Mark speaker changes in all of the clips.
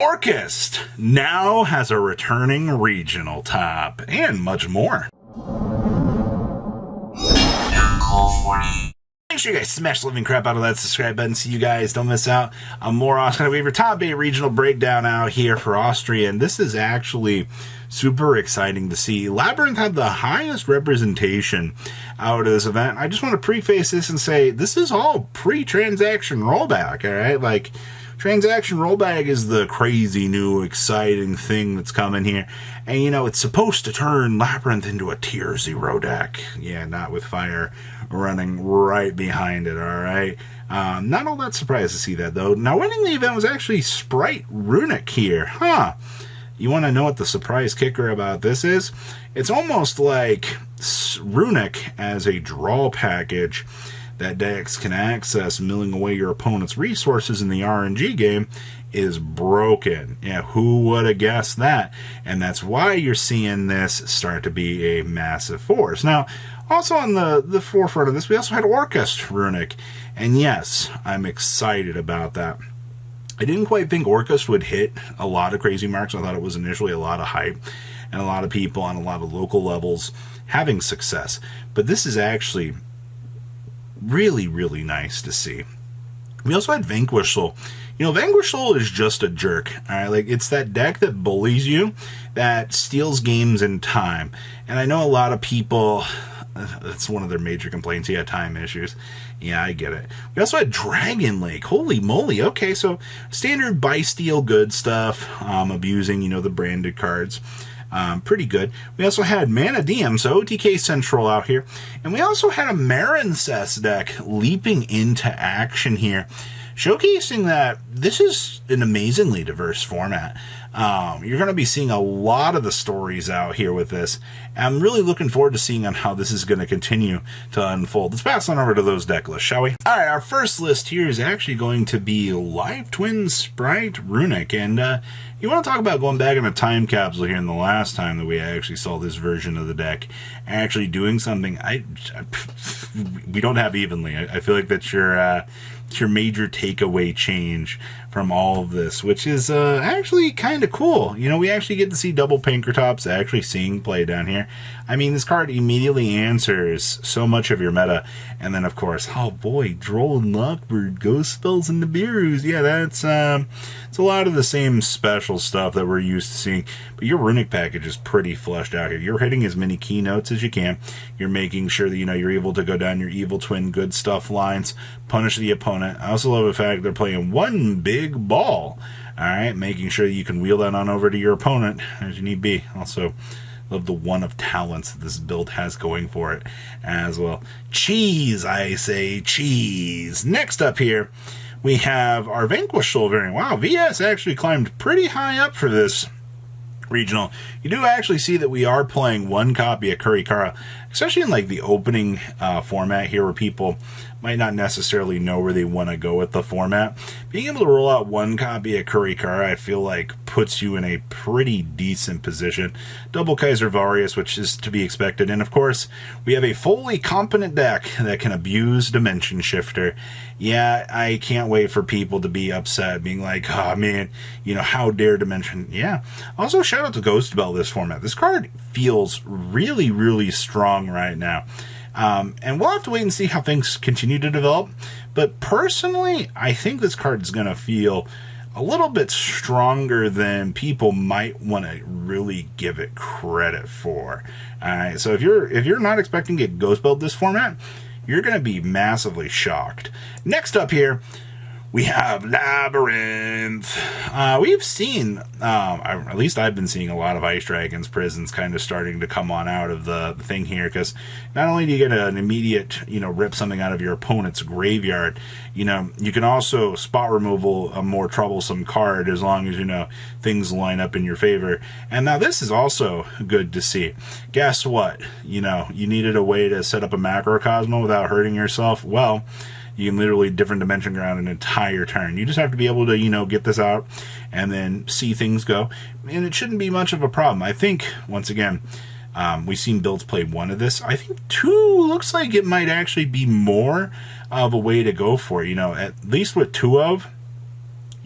Speaker 1: Orchest now has a returning regional top, and much more. Make sure you guys smash the living crap out of that subscribe button so you guys don't miss out on more Austria. We have your top 8 regional breakdown out here for Austria, and this is actually super exciting to see. Labyrinth had the highest representation out of this event. I just want to preface this and say this is all pre-transaction rollback, all right? Like, transaction rollback is the crazy new exciting thing that's coming here. And, you know, it's supposed to turn Labyrinth into a tier 0 deck. Yeah, not with fire running right behind it, all right? Not all that surprised to see that, though. Now, winning the event was actually Sprite Runic here. Huh. You want to know what the surprise kicker about this is? It's almost like Runic as a draw package that decks can access, milling away your opponent's resources in the RNG game is broken. Yeah, who would have guessed that? And that's why you're seeing this start to be a massive force. Now, also on the forefront of this, we also had Orchest Runic. And yes, I'm excited about that. I didn't quite think Orchest would hit a lot of crazy marks. I thought it was initially a lot of hype and a lot of people on a lot of local levels having success. But this is actually really, really nice to see. We also had Vanquish Soul. You know, Vanquish Soul is just a jerk. All right, like, it's that deck that bullies you, that steals games in time. And I know a lot of people, that's one of their major complaints. Yeah, time issues. Yeah, I get it. We also had Dragon Lake. Holy moly. Okay, so standard buy steal good stuff. Abusing, you know, the branded cards. Pretty good. We also had Mana DM, so OTK Central out here. And we also had a Marincess deck leaping into action here, showcasing that this is an amazingly diverse format. You're going to be seeing a lot of the stories out here with this. I'm really looking forward to seeing on how this is going to continue to unfold. Let's pass on over to those deck lists, shall we? All right, our first list here is actually going to be Live Twin Sprite Runic. And you want to talk about going back in a time capsule here in the last time that we actually saw this version of the deck actually doing something we don't have evenly. I feel like that's your major takeaway change from all of this, which is actually kind of cool. You know, we actually get to see double Pinkertops actually seeing play down here. I mean, this card immediately answers so much of your meta. And then, of course, oh boy, Droll and Lockbird, Ghost Spells, and Nibiru's. Yeah, that's it's a lot of the same special stuff that we're used to seeing. But your Runic package is pretty fleshed out here. You're hitting as many keynotes as you can. You're making sure that, you know, you're able to go down your Evil Twin good stuff lines, punish the opponent. I also love the fact they're playing one big ball. All right, making sure that you can wheel that on over to your opponent as you need be. Also, love the one of talents that this build has going for it as well. Cheese, I say, cheese. Next up here, we have our Vanquish Silveri. Wow, VS actually climbed pretty high up for this regional. You do actually see that we are playing one copy of Kurikara, especially in like the opening format here where people might not necessarily know where they want to go with the format. Being able to roll out one copy of Kurikara, I feel like puts you in a pretty decent position. Double Kaiser Varius, which is to be expected. And of course, we have a fully competent deck that can abuse Dimension Shifter. Yeah, I can't wait for people to be upset, being like, oh man, you know, how dare Dimension. Yeah. Also, shout out to Ghost Bell this format. This card feels really, really strong right now. And we'll have to wait and see how things continue to develop. But personally, I think this card is going to feel a little bit stronger than people might want to really give it credit for. Alright, so if you're not expecting to get Ghost Belt this format, you're going to be massively shocked. Next up here, we have Labyrinth. We've seen, at least I've been seeing a lot of Ice Dragons prisons kind of starting to come on out of the thing here, because not only do you get an immediate, you know, rip something out of your opponent's graveyard, you know, you can also spot removal a more troublesome card as long as, you know, things line up in your favor. And now this is also good to see. Guess what? You know, you needed a way to set up a Macrocosmo without hurting yourself. Well, you can literally different dimension ground an entire turn. You just have to be able to, you know, get this out and then see things go. And it shouldn't be much of a problem. I think, once again, we've seen builds play one of this. I think two looks like it might actually be more of a way to go for it. You know, at least with two of,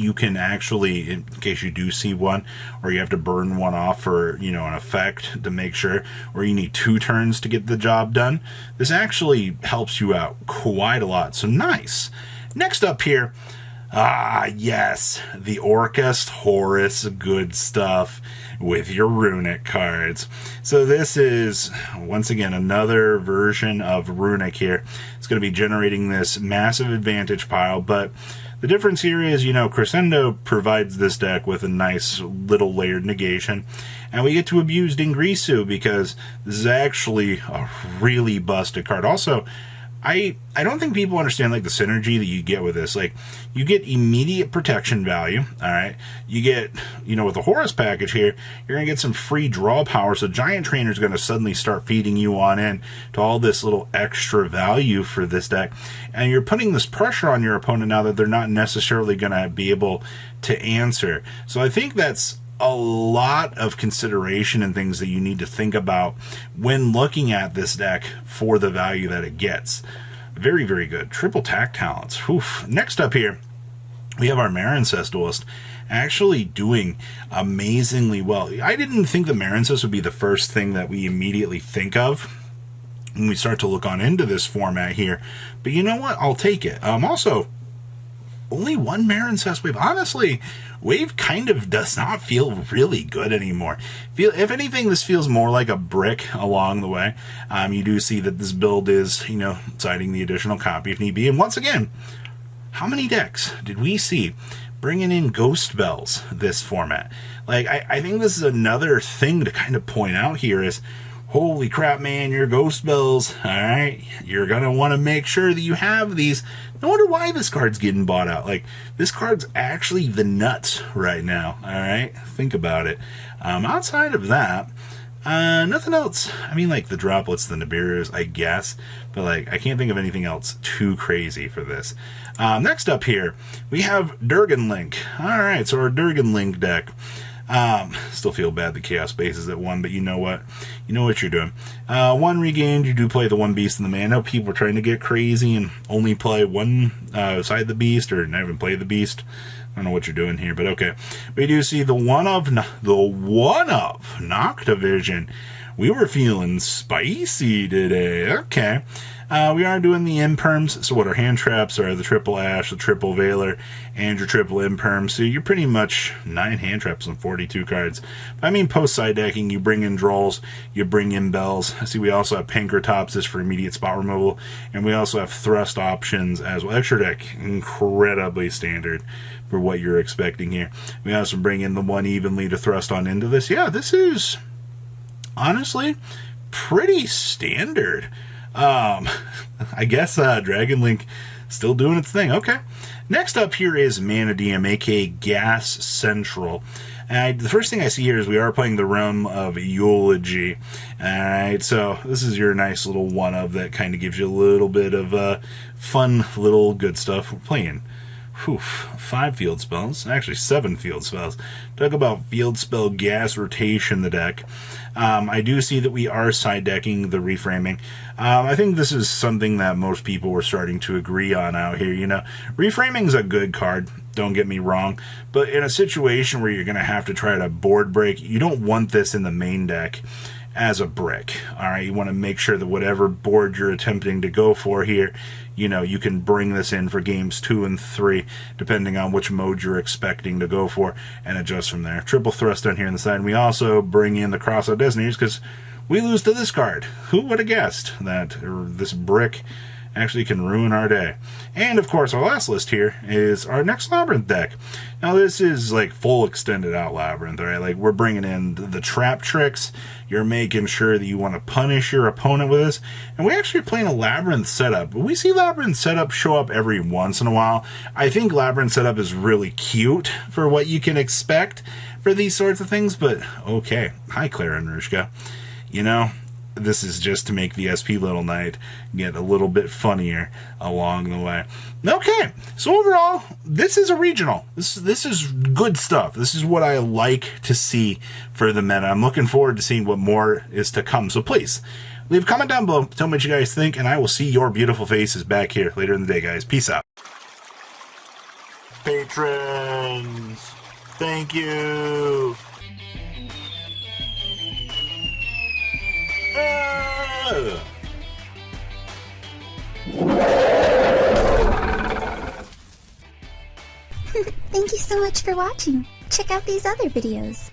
Speaker 1: you can actually, in case you do see one, or you have to burn one off for, you know, an effect to make sure, or you need 2 turns to get the job done, this actually helps you out quite a lot. So nice. Next up here, yes, the Orcust Horus, good stuff with your Runic cards. So this is, once again, another version of Runic here. It's going to be generating this massive advantage pile, but the difference here is, you know, Crescendo provides this deck with a nice little layered negation, and we get to abuse Dingrisu because this is actually a really busted card. Also, I don't think people understand, like, the synergy that you get with this. Like, you get immediate protection value, all right? You get, you know, with the Horus package here, you're going to get some free draw power, so Giant Trainer's going to suddenly start feeding you on in to all this little extra value for this deck. And you're putting this pressure on your opponent now that they're not necessarily going to be able to answer. So I think that's a lot of consideration and things that you need to think about when looking at this deck for the value that it gets. Very, very good. Triple tack talents. Oof. Next up here, we have our Marincess duelist actually doing amazingly well. I didn't think the Marincess would be the first thing that we immediately think of when we start to look on into this format here, but you know what? I'll take it. Also, only one Marincess wave. Honestly, wave kind of does not feel really good anymore. If anything, this feels more like a brick along the way. You do see that this build is, you know, citing the additional copy if need be. And once again, how many decks did we see bringing in Ghost Bells this format? Like, I think this is another thing to kind of point out here is, holy crap, man, your Ghost Bells, all right? You're going to want to make sure that you have these. No wonder why this card's getting bought out. Like, this card's actually the nuts right now, all right? Think about it. Outside of that, nothing else. I mean, like, the droplets, the Nibiru's, I guess. But, like, I can't think of anything else too crazy for this. Next up here, we have Durgan Link. All right, so our Durgan Link deck. Still feel bad the Chaos Base is at 1, but you know what? You know what you're doing. 1 regained, you do play the 1 Beast in the Man. I know people are trying to get crazy and only play 1 side the Beast, or not even play the Beast. I don't know what you're doing here, but okay. We do see the one of Noctavision. We were feeling spicy today. Okay. We are doing the imperms. So what our hand traps are the triple Ash, the triple Veiler, and your triple imperm. So you're pretty much 9 hand traps on 42 cards. But I mean, post side decking, you bring in Drolls, you bring in Bells. See, we also have Pancratopsis for immediate spot removal, and we also have thrust options as well. Extra deck, incredibly standard for what you're expecting here. We also bring in the 1 evenly to thrust on into this. Yeah, this is honestly pretty standard. I guess Dragon Link still doing its thing. Okay. Next up here is Manadium, aka Gas Central. And the first thing I see here is we are playing the Realm of Eulogy. Alright, so this is your nice little one-of that kind of gives you a little bit of fun little good stuff. We're playing 5 field spells, actually 7 field spells. Talk about field spell gas rotation in the deck. I do see that we are side decking the reframing. I think this is something that most people were starting to agree on out here. You know, reframing's a good card, don't get me wrong, but in a situation where you're going to have to try to board break, you don't want this in the main deck as a brick. All right, you want to make sure that whatever board you're attempting to go for here, you know, you can bring this in for games 2 and 3, depending on which mode you're expecting to go for, and adjust from there. Triple thrust down here on the side. And we also bring in the Cross-Out Designators because we lose to this card. Who would have guessed that this brick actually can ruin our day? And of course, our last list here is our next Labyrinth deck. Now this is like full extended out Labyrinth, all right? Like, we're bringing in the trap tricks. You're making sure that you want to punish your opponent with this. And we actually are playing a Labyrinth setup. We see Labyrinth setup show up every once in a while. I think Labyrinth setup is really cute for what you can expect for these sorts of things, but okay. Hi, Claire and Rushka. You know, this is just to make the SP Little Knight get a little bit funnier along the way. Okay, so overall, this is a regional. This is good stuff. This is what I like to see for the meta. I'm looking forward to seeing what more is to come. So please, leave a comment down below. Tell me what you guys think, and I will see your beautiful faces back here later in the day, guys. Peace out. Patrons, thank you.
Speaker 2: Thank you so much for watching. Check out these other videos.